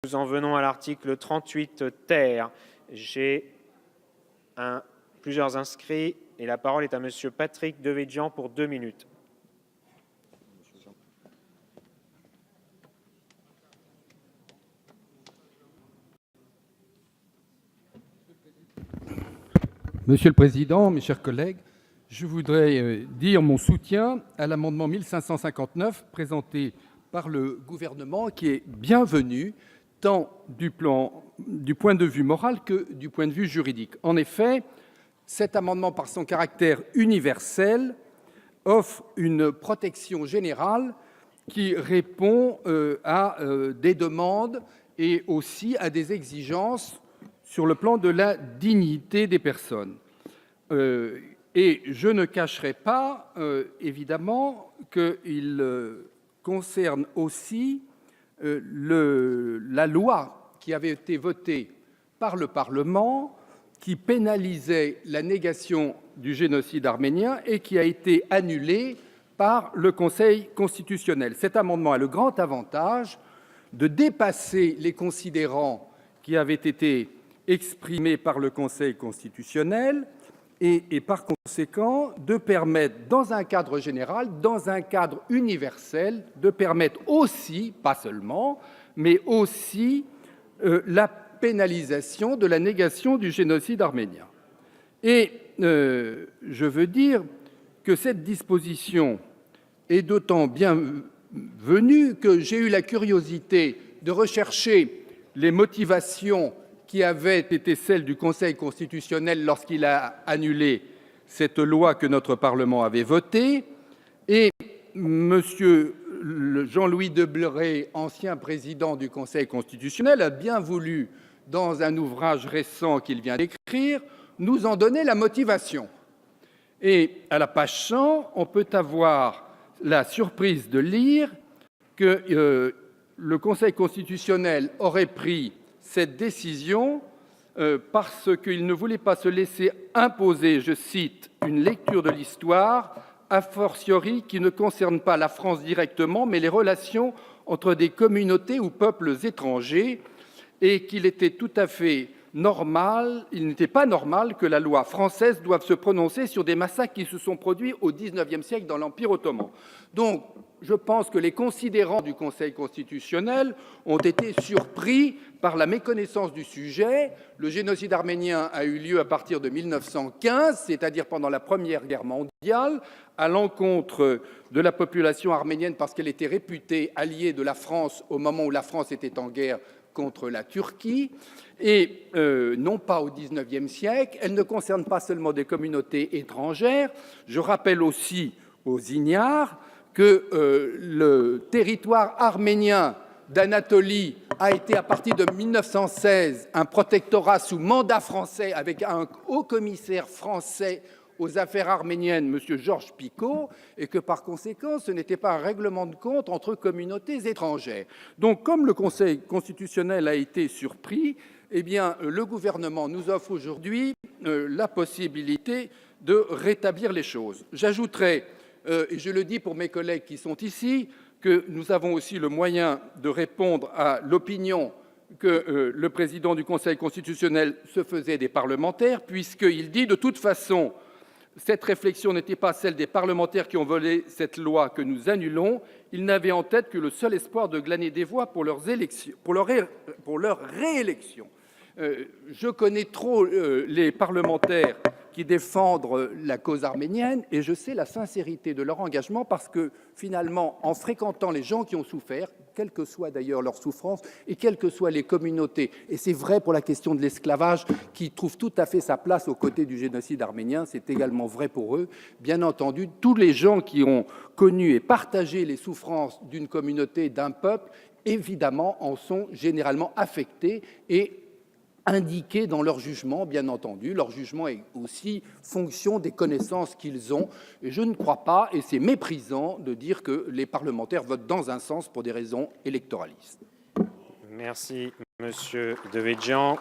Nous en venons à l'article 38 ter. J'ai plusieurs inscrits et la parole est à Monsieur Patrick Devedjian pour 2 minutes. Monsieur le Président, mes chers collègues, je voudrais dire mon soutien à l'amendement 1559 présenté par le gouvernement, qui est bienvenu tant du point de vue moral que du point de vue juridique. En effet, cet amendement, par son caractère universel, offre une protection générale qui répond à des demandes et aussi à des exigences sur le plan de la dignité des personnes. Et je ne cacherai pas, évidemment, qu'il concerne aussi la loi qui avait été votée par le Parlement, qui pénalisait la négation du génocide arménien et qui a été annulée par le Conseil constitutionnel. Cet amendement a le grand avantage de dépasser les considérants qui avaient été exprimés par le Conseil constitutionnel et par conséquent de permettre, dans un cadre général, dans un cadre universel, de permettre aussi, pas seulement, mais aussi la pénalisation de la négation du génocide arménien. Et je veux dire que cette disposition est d'autant bienvenue que j'ai eu la curiosité de rechercher les motivations qui avaient été celles du Conseil constitutionnel lorsqu'il a annulé cette loi que notre Parlement avait votée. Et M. Jean-Louis Debré, ancien président du Conseil constitutionnel, a bien voulu, dans un ouvrage récent qu'il vient d'écrire, nous en donner la motivation. Et à la page 100, on peut avoir la surprise de lire que le Conseil constitutionnel aurait pris cette décision parce qu'il ne voulait pas se laisser imposer, je cite, une lecture de l'histoire, a fortiori qui ne concerne pas la France directement, mais les relations entre des communautés ou peuples étrangers, et qu'il était tout à fait normal, il n'était pas normal que la loi française doive se prononcer sur des massacres qui se sont produits au XIXe siècle dans l'Empire ottoman. Donc, je pense que les considérants du Conseil constitutionnel ont été surpris par la méconnaissance du sujet. Le génocide arménien a eu lieu à partir de 1915, c'est-à-dire pendant la Première Guerre mondiale, à l'encontre de la population arménienne parce qu'elle était réputée alliée de la France au moment où la France était en guerre contre la Turquie, et non pas au XIXe siècle. Elle ne concerne pas seulement des communautés étrangères. Je rappelle aussi aux ignares que le territoire arménien d'Anatolie a été, à partir de 1916, un protectorat sous mandat français avec un haut-commissaire français aux affaires arméniennes, M. Georges Picot, et que par conséquent, ce n'était pas un règlement de compte entre communautés étrangères. Donc, comme le Conseil constitutionnel a été surpris, eh bien, le gouvernement nous offre aujourd'hui la possibilité de rétablir les choses. J'ajouterai, et je le dis pour mes collègues qui sont ici, que nous avons aussi le moyen de répondre à l'opinion que le président du Conseil constitutionnel se faisait des parlementaires, puisqu'il dit de toute façon, cette réflexion n'était pas celle des parlementaires qui ont volé cette loi que nous annulons. Ils n'avaient en tête que le seul espoir de glaner des voix pour leur réélection. Je connais trop les parlementaires qui défendent la cause arménienne et je sais la sincérité de leur engagement parce que finalement, en fréquentant les gens qui ont souffert, quelle que soit d'ailleurs leur souffrance et quelles que soient les communautés, et c'est vrai pour la question de l'esclavage qui trouve tout à fait sa place aux côtés du génocide arménien, c'est également vrai pour eux. Bien entendu, tous les gens qui ont connu et partagé les souffrances d'une communauté, d'un peuple, évidemment en sont généralement affectés et indiqués dans leur jugement, bien entendu. Leur jugement est aussi fonction des connaissances qu'ils ont. Et je ne crois pas, et c'est méprisant, de dire que les parlementaires votent dans un sens pour des raisons électoralistes. Merci, Monsieur Devedjian.